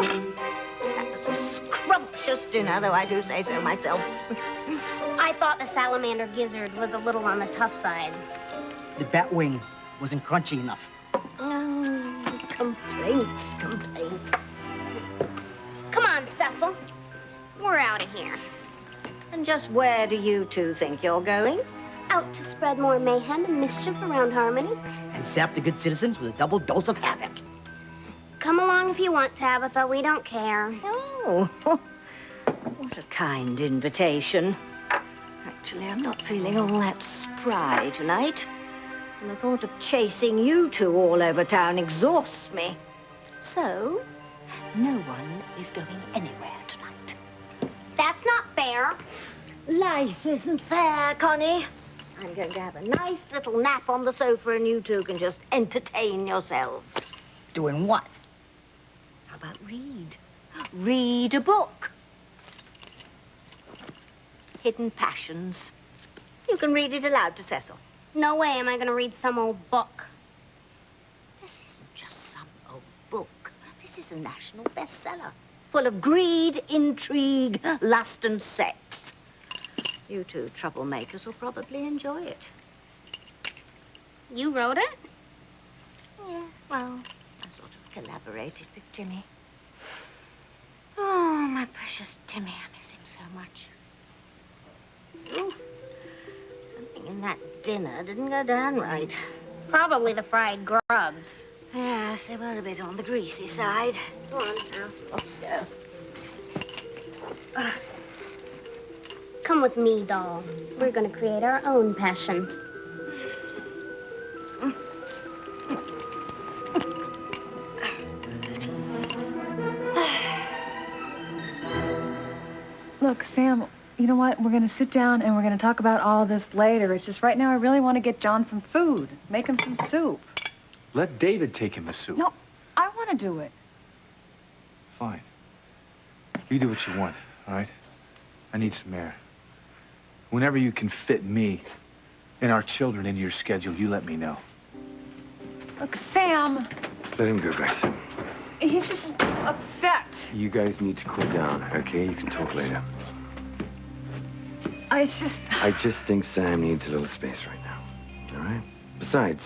That was a scrumptious dinner, though I do say so myself. I thought the salamander gizzard was a little on the tough side. The bat wing wasn't crunchy enough. Oh, complaints. Come on, Cecil. We're out of here. And just where do you two think you're going? Out to spread more mayhem and mischief around Harmony. And sap the good citizens with a double dose of havoc. Come along if you want, Tabitha. We don't care. Oh, what a kind invitation. Actually, I'm not feeling all that spry tonight. And the thought of chasing you two all over town exhausts me. So, no one is going anywhere tonight. That's not fair. Life isn't fair, Connie. I'm going to have a nice little nap on the sofa and you two can just entertain yourselves. Doing what? How about read? Read a book. Hidden Passions. You can read it aloud to Cecil. No way am I going to read some old book. This isn't just some old book. This is a national bestseller. Full of greed, intrigue, lust, and sex. You two troublemakers will probably enjoy it. You wrote it? Yes, well, I sort of collaborated with Timmy. Oh, my precious Timmy, I miss him so much. Ooh, something in that dinner didn't go down right. Probably the fried grubs. Yes, they were a bit on the greasy side. Go on, now. Off you go. Come with me, doll. We're going to create our own passion. Look, Sam, you know what? We're going to sit down and we're going to talk about all this later. It's just right now I really want to get John some food. Make him some soup. Let David take him a soup. No, I want to do it. Fine. You do what you want, all right? I need some air. Whenever you can fit me and our children into your schedule, you let me know. Look, Sam, Let him go, guys. he's just upset. You guys need to cool down, okay? You can talk later. I just think Sam needs a little space right now, all right? Besides,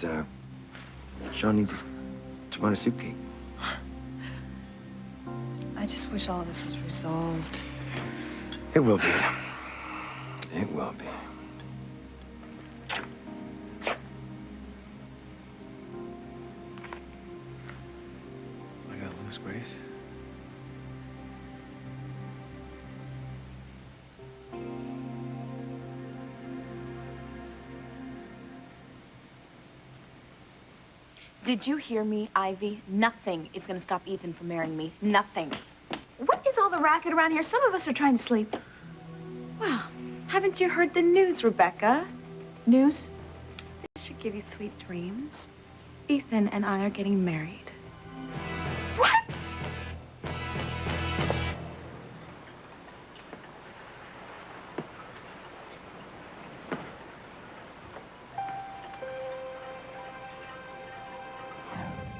Sean needs to run a soup cake. I just wish all this was resolved. It will be. It will be. I gotta lose Grace. Did you hear me, Ivy? Nothing is going to stop Ethan from marrying me. Nothing. What is all the racket around here? Some of us are trying to sleep. Well, haven't you heard the news, Rebecca? News? This should give you sweet dreams. Ethan and I are getting married. What?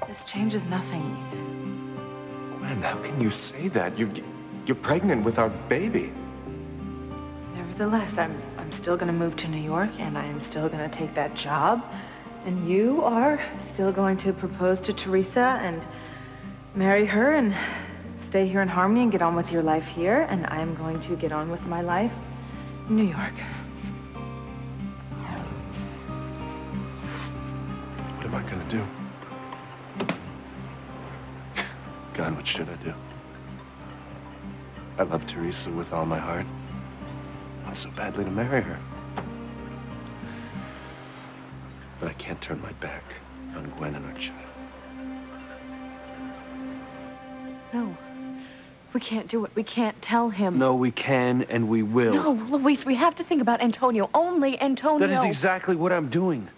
This changes nothing. Gwen, how can you say that? You're pregnant with our baby. Nevertheless, I'm still going to move to New York, and I am still going to take that job. And you are still going to propose to Teresa and marry her and stay here in Harmony and get on with your life here. And I am going to get on with my life in New York. What am I gonna do? God, what should I do? I love Teresa with all my heart. I want so badly to marry her. But I can't turn my back on Gwen and our child. No, we can't do it. We can't tell him. No, we can and we will. No, Luis, we have to think about Antonio. Only Antonio. That is exactly what I'm doing.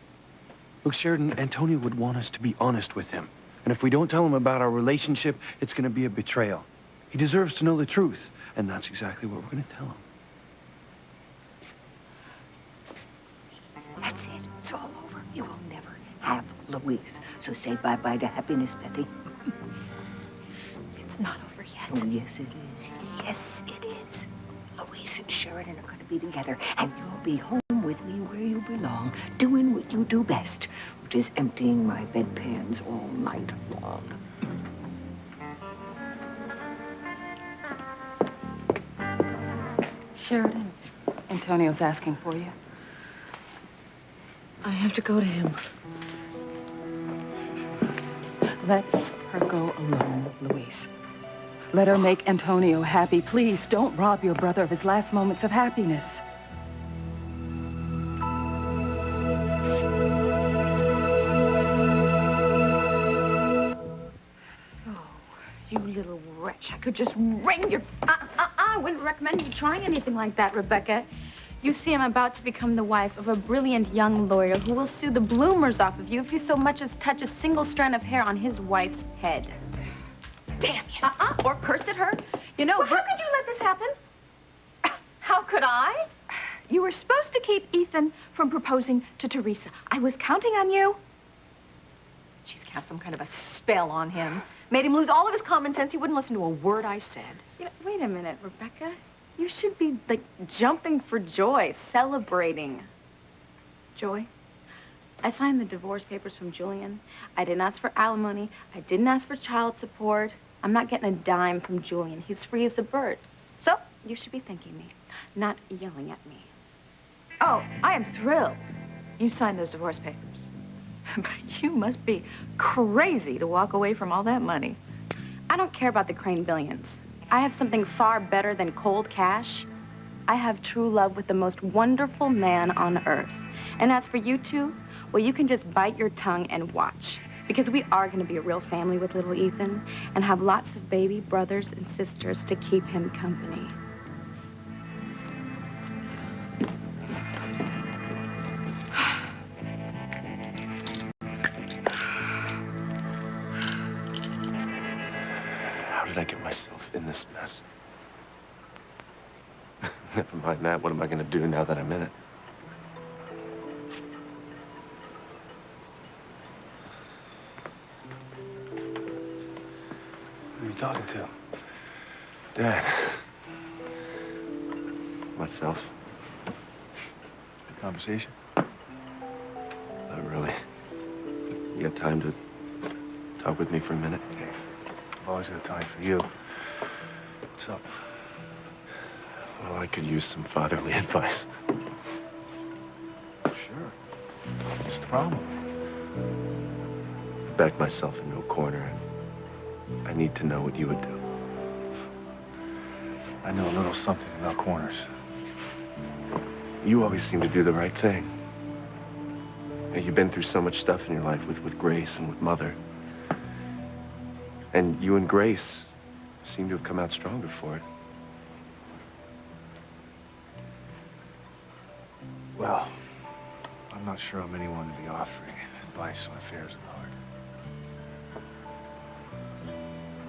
Look, Sheridan, Antonio would want us to be honest with him. And if we don't tell him about our relationship, it's going to be a betrayal. He deserves to know the truth. And that's exactly what we're going to tell him. That's it. It's all over. You will never have Louise. So say bye-bye to happiness, Betty. It's not over Oh, yes, it is. Yes, it is. Louise and Sheridan are going to be together, and you'll be home with me where you belong, doing what you do best, which is emptying my bedpans all night long. Sheridan, Antonio's asking for you. I have to go to him. Let her go alone, Louise. Let her make Antonio happy. Please, don't rob your brother of his last moments of happiness. You little wretch. I could just wring your... I wouldn't recommend you trying anything like that, Rebecca. You see, I'm about to become the wife of a brilliant young lawyer who will sue the bloomers off of you if you so much as touch a single strand of hair on his wife's head. Damn you. Or curse at her. You know... Well, how could you let this happen? How could I? You were supposed to keep Ethan from proposing to Teresa. I was counting on you. She's cast some kind of a spell on him. Made him lose all of his common sense. He wouldn't listen to a word I said. You know, wait a minute, Rebecca. You should be, like, jumping for joy, celebrating. Joy, I signed the divorce papers from Julian. I didn't ask for alimony. I didn't ask for child support. I'm not getting a dime from Julian. He's free as a bird. So, you should be thanking me, not yelling at me. Oh, I am thrilled you signed those divorce papers. But you must be crazy to walk away from all that money. I don't care about the Crane billions. I have something far better than cold cash. I have true love with the most wonderful man on earth. And as for you two, well, you can just bite your tongue and watch. Because we are going to be a real family with little Ethan and have lots of baby brothers and sisters to keep him company. How did I get myself in this mess? Never mind that. What am I going to do now that I'm in it? Who are you talking to? Dad. Myself. Good conversation? Not really. You got time to talk with me for a minute? Okay. I've always got time for you. What's up? Well, I could use some fatherly advice. Sure. What's the problem? I backed myself into a corner, and I need to know what you would do. I know a little something about corners. You always seem to do the right thing. You know, you've been through so much stuff in your life with Grace and with Mother. And you and Grace seem to have come out stronger for it. Well, I'm not sure I'm anyone to be offering advice on affairs of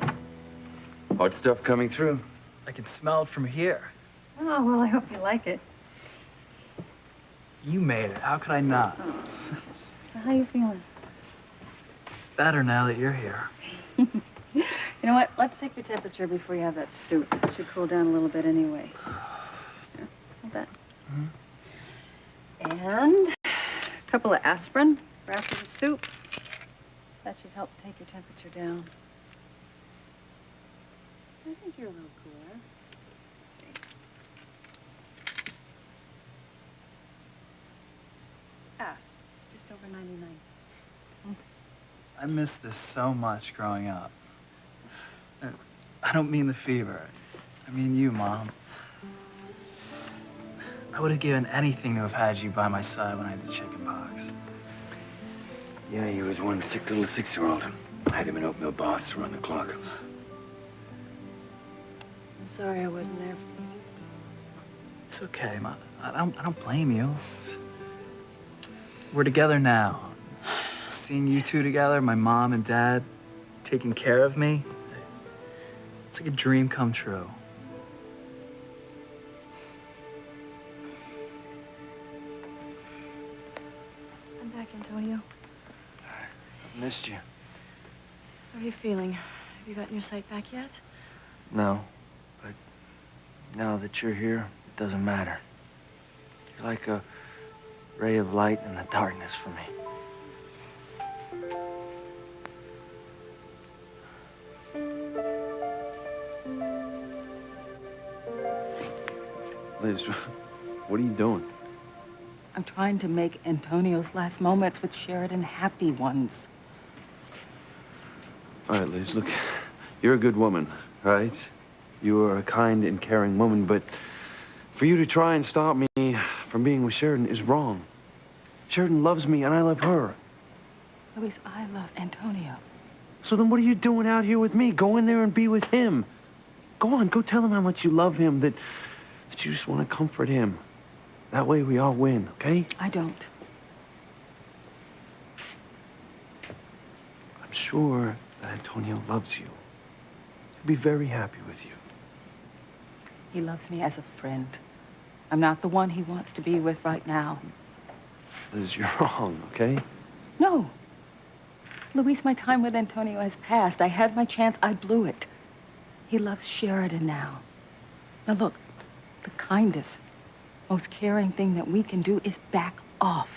the heart. Hard stuff coming through. I can smell it from here. Oh, well, I hope you like it. You made it. How could I not? Oh. So how you feeling? Better now that you're here. You know what? Let's take your temperature before you have that soup. It should cool down a little bit anyway. Yeah, hold that. And a couple of aspirin for after the soup. That should help take your temperature down. I think you're a little cooler. Just over 99. I miss this so much growing up. I don't mean the fever. I mean you, Mom. I would have given anything to have had you by my side when I had the chicken pox. Yeah, he was one sick little 6-year-old. I had him in oatmeal baths around the clock. I'm sorry I wasn't there. It's okay, Mom. I don't blame you. We're together now. Seeing you two together, my mom and dad taking care of me, it's like a dream come true. I'm back, Antonio. I missed you. How are you feeling? Have you gotten your sight back yet? No, but now that you're here, it doesn't matter. You're like a ray of light in the darkness for me. Liz, what are you doing? I'm trying to make Antonio's last moments with Sheridan happy ones. All right, Liz, look, you're a good woman, right? You are a kind and caring woman, but for you to try and stop me from being with Sheridan is wrong. Sheridan loves me, and I love her. Luis, I love Antonio. So then what are you doing out here with me? Go in there and be with him. Go on, go tell him how much you love him, that you just want to comfort him. That way we all win, okay? I don't. I'm sure that Antonio loves you. He'll be very happy with you. He loves me as a friend. I'm not the one he wants to be with right now. Liz, you're wrong, okay? No. Luis, my time with Antonio has passed. I had my chance. I blew it. He loves Sheridan now. Now look, the kindest, most caring thing that we can do is back off.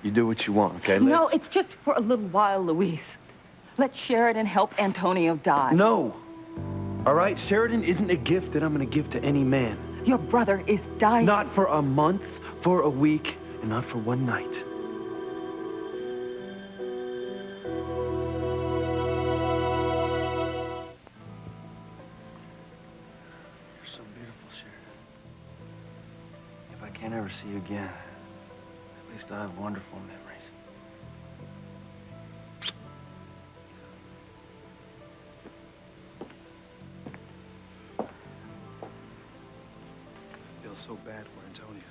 You do what you want, okay, Liz? No, it's just for a little while, Luis. Let Sheridan help Antonio die. No. All right, Sheridan isn't a gift that I'm going to give to any man. Your brother is dying. Not for a month, for a week, and not for one night. You're so beautiful, Sheridan. If I can't ever see you again, at least I have wonderful memories. So bad for Antonia.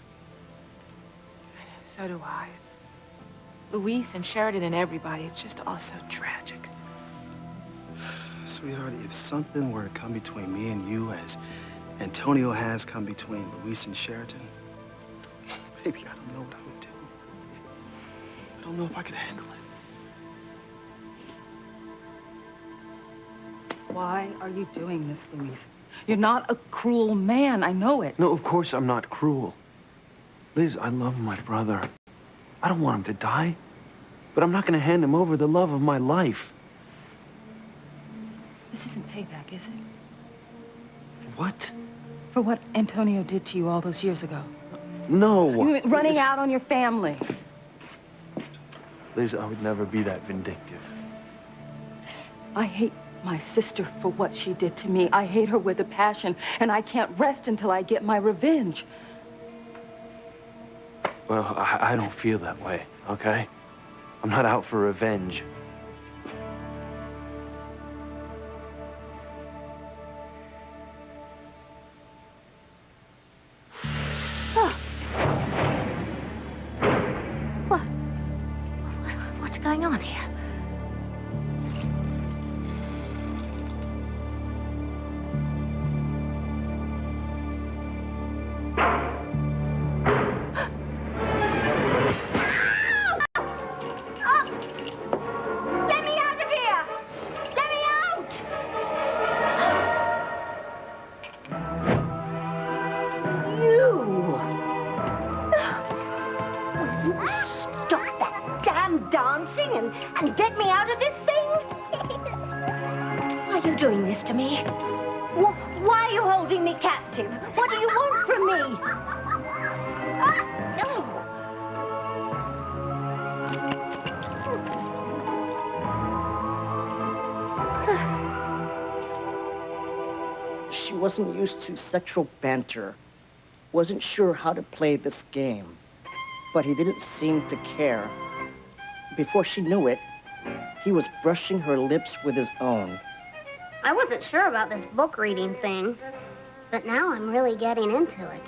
So do I. It's Luis and Sheridan and everybody. It's just all so tragic. Sweetheart, if something were to come between me and you as Antonio has come between Luis and Sheridan, baby, I don't know what I would do. I don't know if I could handle it. Why are you doing this, Luis? You're not a cruel man. I know it. No, of course I'm not cruel. Liz, I love my brother. I don't want him to die. But I'm not going to hand him over the love of my life. This isn't payback, is it? What? For what Antonio did to you all those years ago. No. You mean running out on your family. Liz, I would never be that vindictive. I hate my sister for what she did to me. I hate her with a passion, and I can't rest until I get my revenge. Well, I don't feel that way, okay? I'm not out for revenge. Oh. What? What's going on here? And get me out of this thing? Why are you doing this to me? Why are you holding me captive? What do you want from me? She wasn't used to sexual banter. Wasn't sure how to play this game. But he didn't seem to care. Before she knew it, he was brushing her lips with his own. I wasn't sure about this book reading thing, but now I'm really getting into it.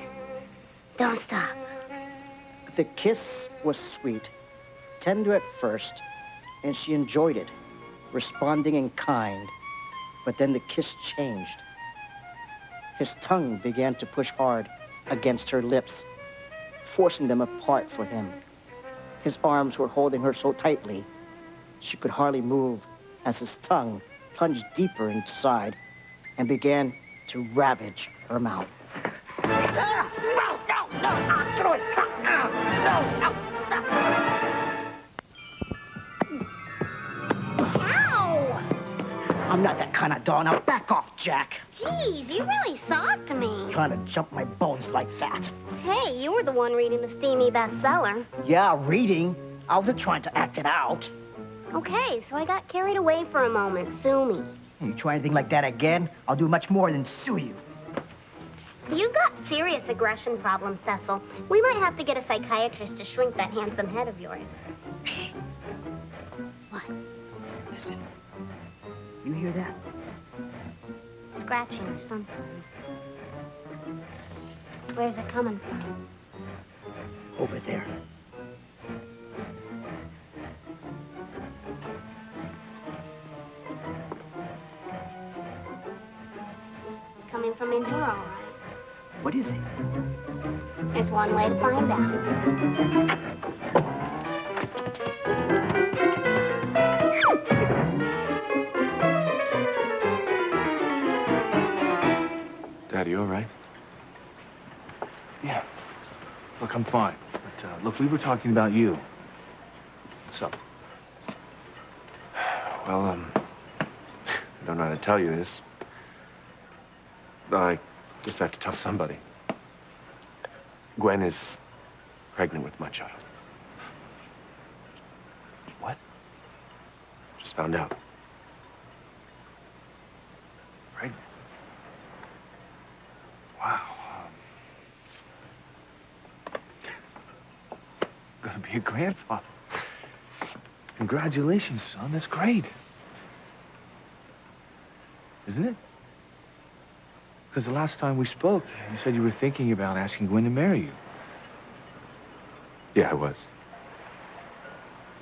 Don't stop. The kiss was sweet, tender at first, and she enjoyed it, responding in kind. But then the kiss changed. His tongue began to push hard against her lips, forcing them apart for him. His arms were holding her so tightly, she could hardly move as his tongue plunged deeper inside and began to ravage her mouth. I'm not that kind of dog. Now back off, Jack. Jeez, you really soft to me. Trying to jump my bones like that. Hey, you were the one reading the steamy bestseller. Yeah, reading. I wasn't trying to act it out. Okay, so I got carried away for a moment. Sue me. You try anything like that again, I'll do much more than sue you. You've got serious aggression problems, Cecil. We might have to get a psychiatrist to shrink that handsome head of yours. What? Listen. You hear that? Scratching or something. Where's it coming from? Over there. It's coming from in here, all right. What is it? There's one way to find out. Dad, you all right? Yeah. Look, I'm fine. But, look, we were talking about you. What's up? Well, I don't know how to tell you this. I guess I have to tell somebody. Gwen is pregnant with my child. What? Just found out. Pregnant? Wow. Gonna be a grandfather. Congratulations, son. That's great. Isn't it? Because the last time we spoke, you said you were thinking about asking Gwen to marry you. Yeah, I was.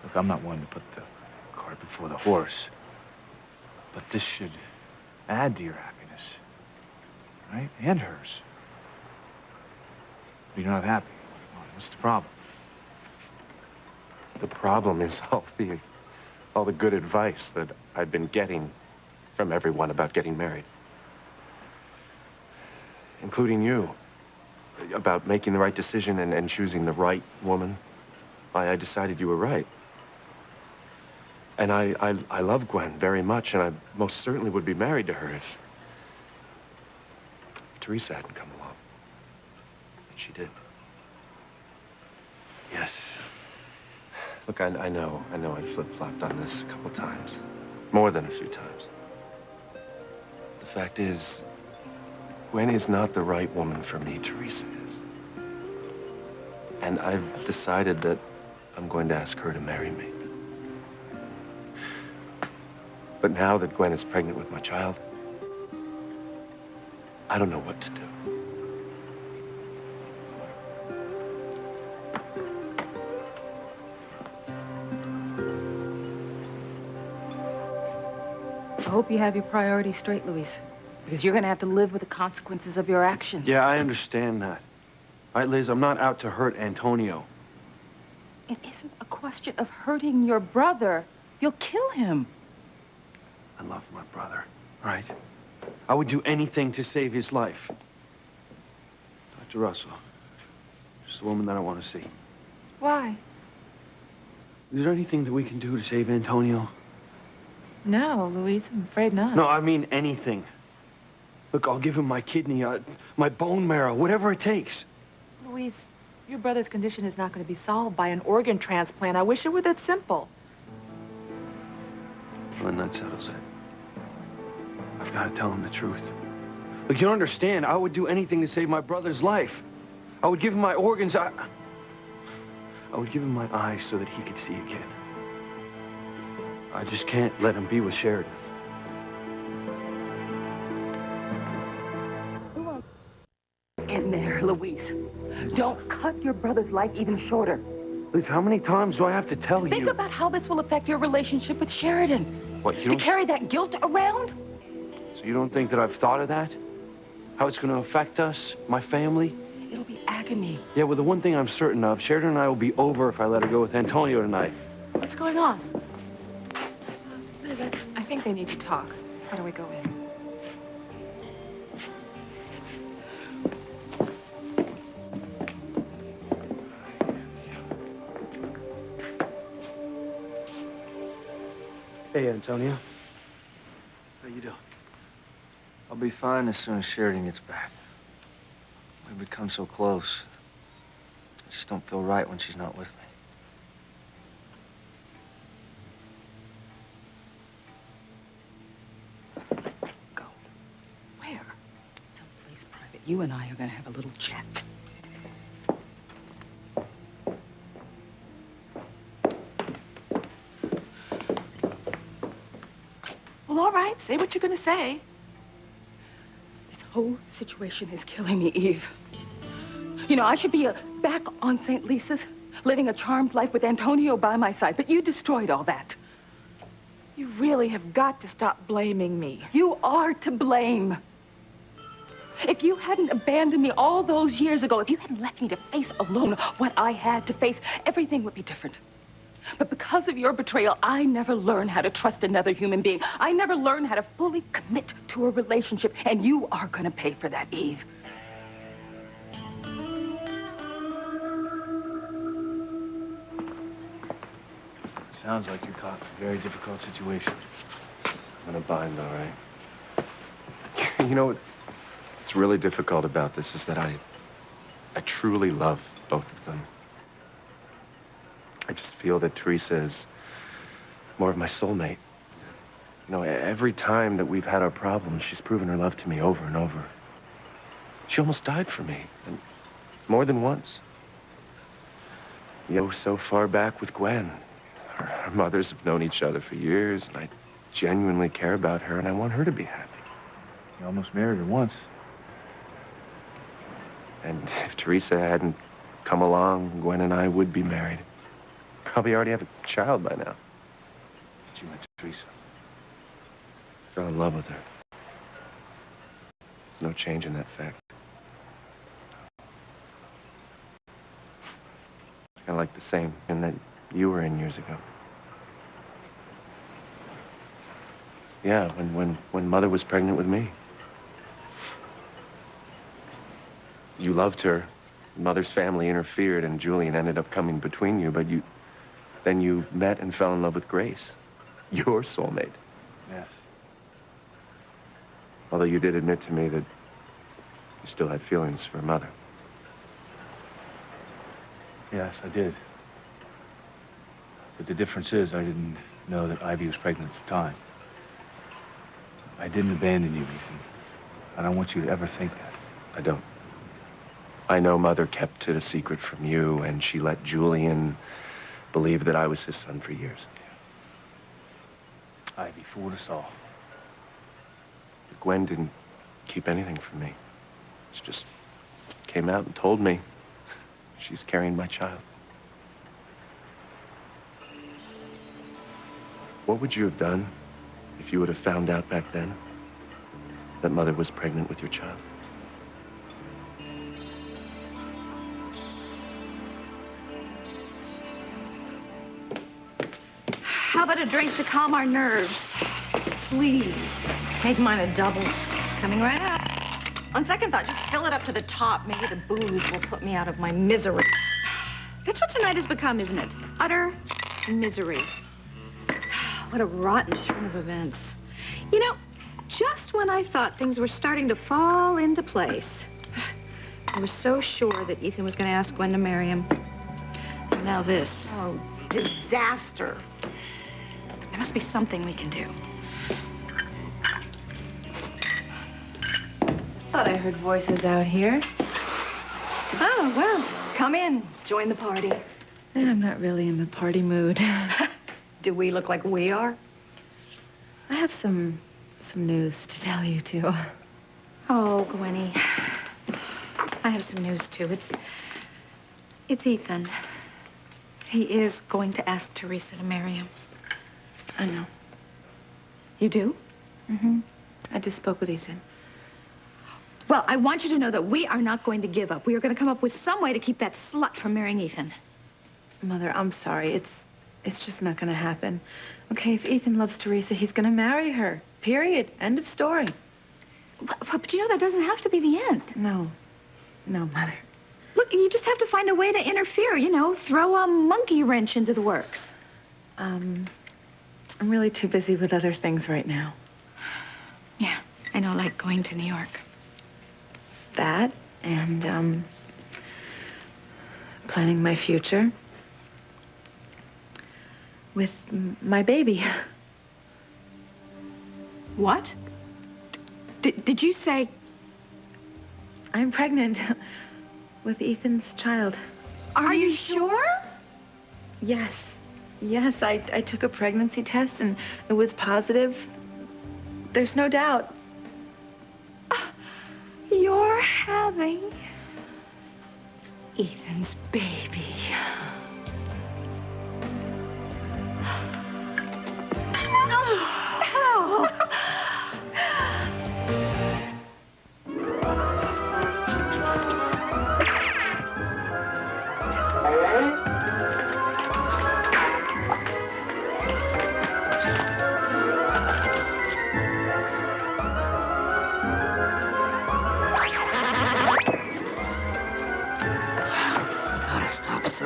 Look, I'm not one to put the cart before the horse. But this should add to your happiness. Right? And hers. You're not happy. What's the problem? The problem is all the good advice that I've been getting from everyone about getting married. Including you. About making the right decision and choosing the right woman. I decided you were right. And I love Gwen very much, and I most certainly would be married to her if Teresa hadn't come along. And she did. Yes. Look, I know I flip-flopped on this a couple times. More than a few times. The fact is, Gwen is not the right woman for me, Teresa is. And I've decided that I'm going to ask her to marry me. But now that Gwen is pregnant with my child, I don't know what to do. I hope you have your priorities straight, Luis. Because you're going to have to live with the consequences of your actions. Yeah, I understand that. All right, Liz, I'm not out to hurt Antonio. It isn't a question of hurting your brother. You'll kill him. I love my brother, all right? I would do anything to save his life. Dr. Russell, she's the woman that I want to see. Why? Is there anything that we can do to save Antonio? No, Louise, I'm afraid not. No, I mean anything. Look, I'll give him my kidney, my bone marrow, whatever it takes. Louise, your brother's condition is not going to be solved by an organ transplant. I wish it were that simple. Well, then that settles it. I've got to tell him the truth. Look, you don't understand. I would do anything to save my brother's life. I would give him my organs. I would give him my eyes so that he could see again. I just can't let him be with Sheridan. In there, Louise. Don't cut your brother's life even shorter. Liz, how many times do I have to tell you? Think about how this will affect your relationship with Sheridan. What, you To don't... carry that guilt around? So you don't think that I've thought of that? How it's going to affect us, my family? It'll be agony. Yeah, well, the one thing I'm certain of, Sheridan and I will be over if I let her go with Antonio tonight. What's going on? Liz, I think they need to talk. How do we go in? Hey, Antonio. How you doing? I'll be fine as soon as Sheridan gets back. We've become so close. I just don't feel right when she's not with me. Go. Where? Someplace private. You and I are going to have a little chat. Well, all right. Say what you're going to say. This whole situation is killing me, Eve. You know, I should be back on St. Lisa's, living a charmed life with Antonio by my side, but you destroyed all that. You really have got to stop blaming me. You are to blame. If you hadn't abandoned me all those years ago, if you hadn't left me to face alone what I had to face, everything would be different. But because of your betrayal, I never learned how to trust another human being. I never learned how to fully commit to a relationship, and you are going to pay for that, Eve. Sounds like you're caught in a very difficult situation. I'm in a bind, all right. You know what's really difficult about this is that I truly love both of them. I just feel that Teresa is more of my soulmate. You know, every time that we've had our problems, she's proven her love to me over and over. She almost died for me, and more than once. You know, so far back with Gwen. Our mothers have known each other for years, and I genuinely care about her, and I want her to be happy. You almost married her once. And if Teresa hadn't come along, Gwen and I would be married. Probably already have a child by now. But you met Teresa. Fell in love with her. There's no change in that fact. Kind of like the same in that you were in years ago. Yeah, when Mother was pregnant with me. You loved her. Mother's family interfered, and Julian ended up coming between you, but then you met and fell in love with Grace, your soulmate. Yes. Although you did admit to me that you still had feelings for Mother. Yes, I did. But the difference is I didn't know that Ivy was pregnant at the time. I didn't abandon you, Ethan. I don't want you to ever think that. I don't. I know Mother kept it a secret from you, and she let Julian believe that I was his son for years. Ivy fooled us all. But Gwen didn't keep anything from me. She just came out and told me she's carrying my child. What would you have done if you would have found out back then that Mother was pregnant with your child? How about a drink to calm our nerves? Please. Make mine a double. Coming right up. On second thought, just fill it up to the top. Maybe the booze will put me out of my misery. That's what tonight has become, isn't it? Utter misery. What a rotten turn of events. You know, just when I thought things were starting to fall into place, I was so sure that Ethan was going to ask Gwen to marry him. And now this. Oh, disaster. There must be something we can do. Thought I heard voices out here. Oh, well, come in. Join the party. I'm not really in the party mood. Do we look like we are? I have some news to tell you, too. Oh, Gwenny. I have some news, too. It's Ethan. He is going to ask Teresa to marry him. I know. You do? Mm-hmm. I just spoke with Ethan. Well, I want you to know that we are not going to give up. We are going to come up with some way to keep that slut from marrying Ethan. Mother, I'm sorry. It's just not going to happen. Okay, if Ethan loves Teresa, he's going to marry her. Period. End of story. But you know, that doesn't have to be the end. No. No, Mother. Look, you just have to find a way to interfere, you know, throw a monkey wrench into the works. I'm really too busy with other things right now. Yeah, I know, like going to New York. That and, planning my future with my baby. What? Did you say... I'm pregnant with Ethan's child. Are you sure? Yes. Yes, I took a pregnancy test and it was positive. There's no doubt. You're having Ethan's baby. Oh.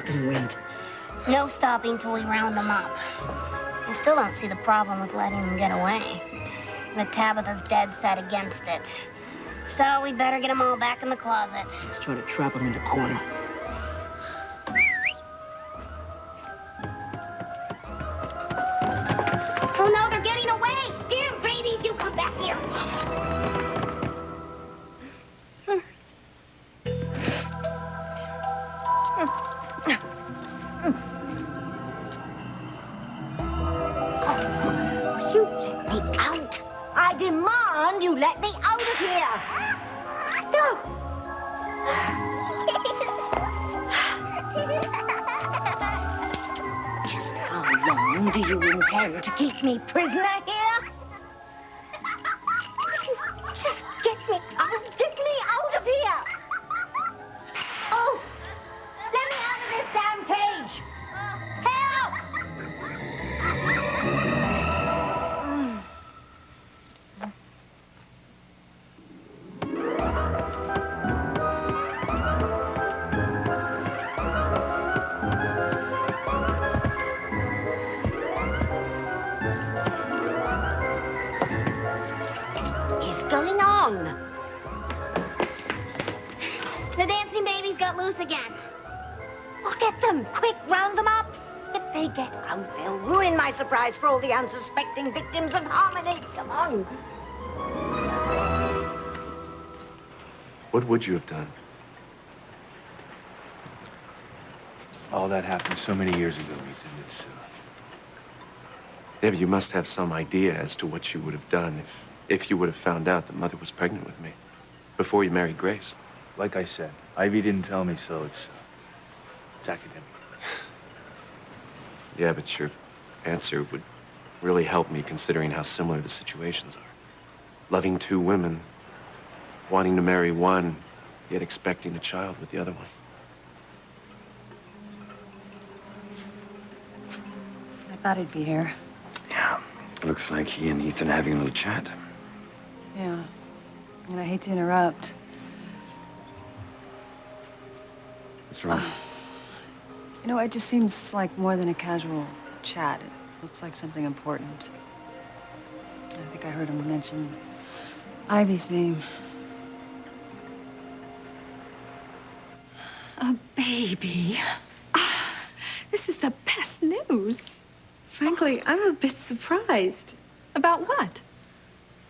Wind. No stopping till we round them up. I still don't see the problem with letting them get away. But Tabitha's dead set against it. So we better get them all back in the closet. Let's try to trap them in the corner. Oh no, they're getting away! Dear babies, you come back here! I demand you let me out of here. Just how long do you intend to keep me prisoner here? Just get me out of here. Oh, let me out of this damn cage. Help! Going on? The dancing babies got loose again. Well, get them. Quick, round them up. If they get out, they'll ruin my surprise for all the unsuspecting victims of harmony. Come on. What would you have done? All that happened so many years ago, Ethan. It's, Yeah, but you must have some idea as to what you would have done if you would have found out that Mother was pregnant with me before you married Grace. Like I said, Ivy didn't tell me, so it's academic. Yeah, but your answer would really help me considering how similar the situations are. Loving two women, wanting to marry one, yet expecting a child with the other one. I thought he'd be here. yeah, looks like he and Ethan are having a little chat. Yeah. And I hate to interrupt. What's wrong? You know, it just seems like more than a casual chat. It looks like something important. I think I heard him mention Ivy's name. A baby. This is the best news. Frankly, I'm a bit surprised. About what?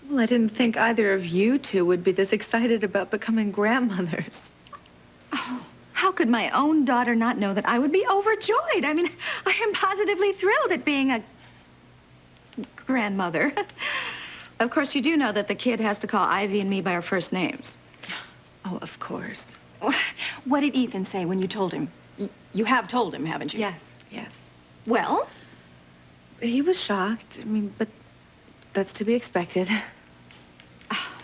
Well, I didn't think either of you two would be this excited about becoming grandmothers. Oh, how could my own daughter not know that I would be overjoyed? I mean, I am positively thrilled at being a grandmother. Of course, you do know that the kid has to call Ivy and me by our first names. Oh, of course. What did Ethan say when you told him? You have told him, haven't you? Yes, yes. Well? He was shocked. I mean, but that's to be expected.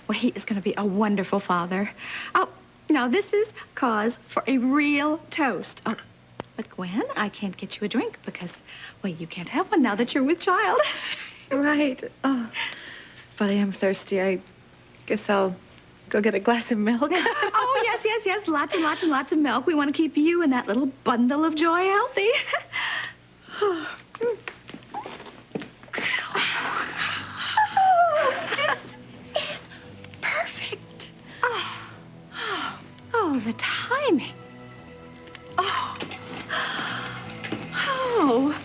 Well, he is going to be a wonderful father. Oh, now this is cause for a real toast. Oh, but Gwen, I can't get you a drink because, well, you can't have one now that you're with child. Right. Oh, but I am thirsty. I guess I'll go get a glass of milk. Oh, yes. Lots and lots and lots of milk. We want to keep you and that little bundle of joy healthy. Oh, this is perfect. Oh, the timing. Oh,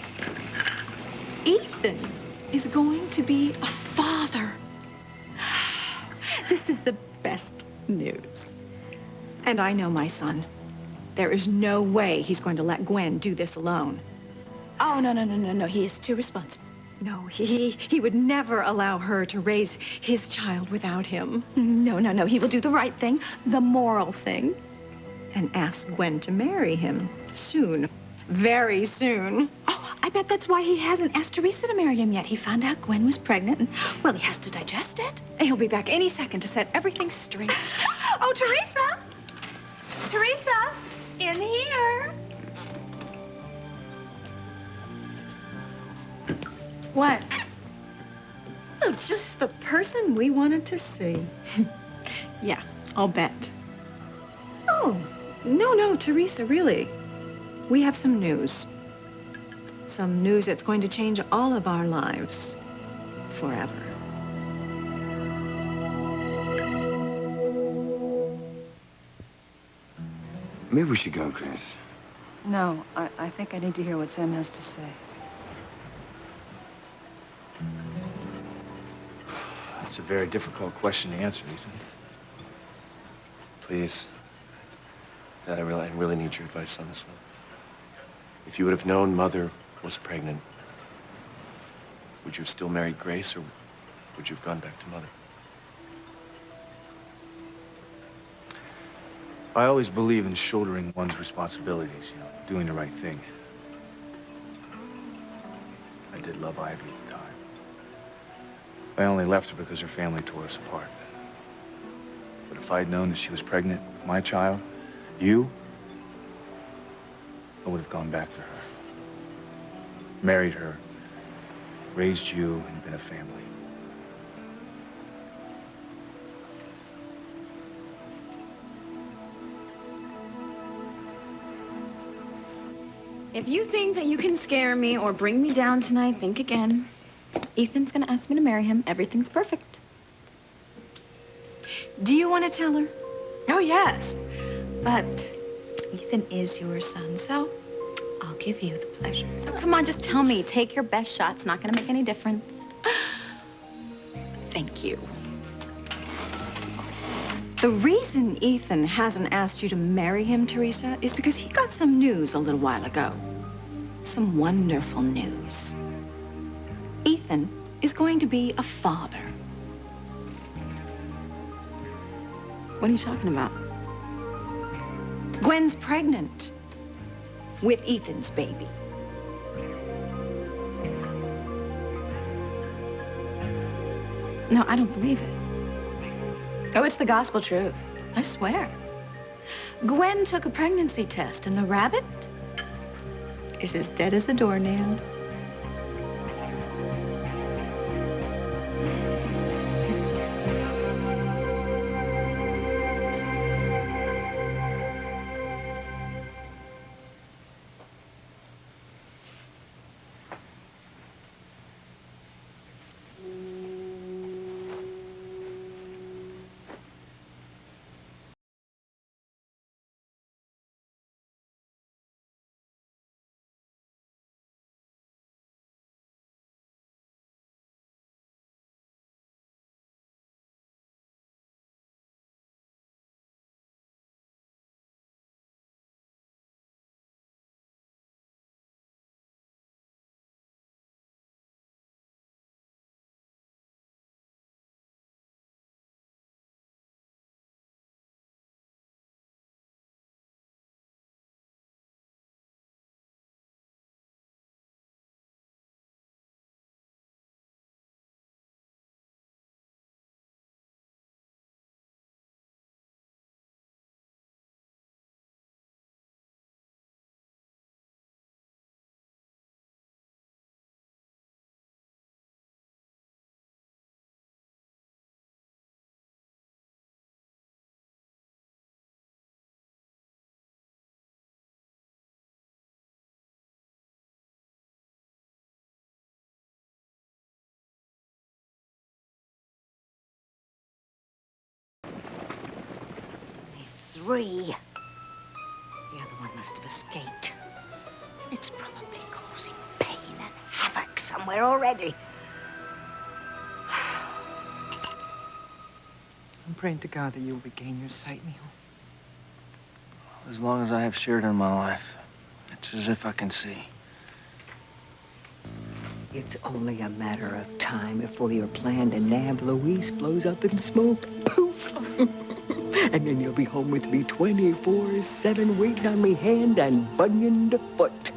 Ethan is going to be a father. This is the best news. And I know my son. There is no way he's going to let Gwen do this alone. Oh, no. He is too responsible. No, he would never allow her to raise his child without him. No. He will do the right thing, the moral thing, and ask Gwen to marry him soon. Very soon. Oh, I bet that's why he hasn't asked Teresa to marry him yet. He found out Gwen was pregnant, and, well, he has to digest it. He'll be back any second to set everything straight. Oh, Teresa! Teresa! In here! What? Oh, just the person we wanted to see. Yeah, I'll bet. Oh, no, Teresa, really. We have some news. Some news that's going to change all of our lives forever. Maybe we should go, Chris. No, I think I need to hear what Sam has to say. It's a very difficult question to answer, Ethan. Please. Dad, I really need your advice on this one. If you would have known Mother was pregnant, would you have still married Grace, or would you have gone back to Mother? I always believe in shouldering one's responsibilities, doing the right thing. I did love Ivy at the time. I only left her because her family tore us apart. But if I'd known that she was pregnant with my child, you, I would have gone back to her. Married her, raised you, and been a family. If you think that you can scare me or bring me down tonight, think again. Ethan's gonna ask me to marry him. Everything's perfect. Do you want to tell her? Oh, yes. But Ethan is your son, so I'll give you the pleasure. So come on, just tell me. Take your best shot. It's not gonna make any difference. Thank you. The reason Ethan hasn't asked you to marry him, Teresa, is because he got some news a little while ago. Some wonderful news. Ethan is going to be a father. What are you talking about? Gwen's pregnant with Ethan's baby. No, I don't believe it. Oh, it's the gospel truth. I swear. Gwen took a pregnancy test, and the rabbit is as dead as a doornail. free. The other one must have escaped. It's probably causing pain and havoc somewhere already. I'm praying to God that you'll regain your sight, Neil. As long as I have Sheridan in my life, it's as if I can see. It's only a matter of time before your plan to nab Louise blows up in smoke. Poof! And then you'll be home with me 24/7, waiting on me hand and bunion to foot.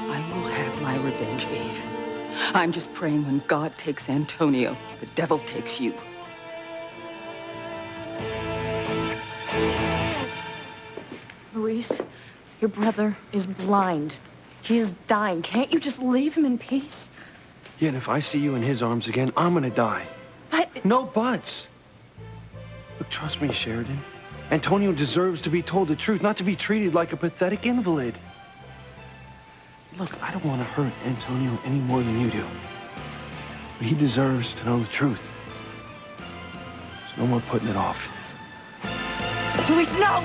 I will have my revenge, Eve. I'm just praying when God takes Antonio, the devil takes you. Luis, your brother is blind. He is dying. Can't you just leave him in peace? Yet if I see you in his arms again, I'm gonna die. No buts. Look, trust me, Sheridan. Antonio deserves to be told the truth, not to be treated like a pathetic invalid. Look, I don't want to hurt Antonio any more than you do. But he deserves to know the truth. There's no more putting it off. Luis, no!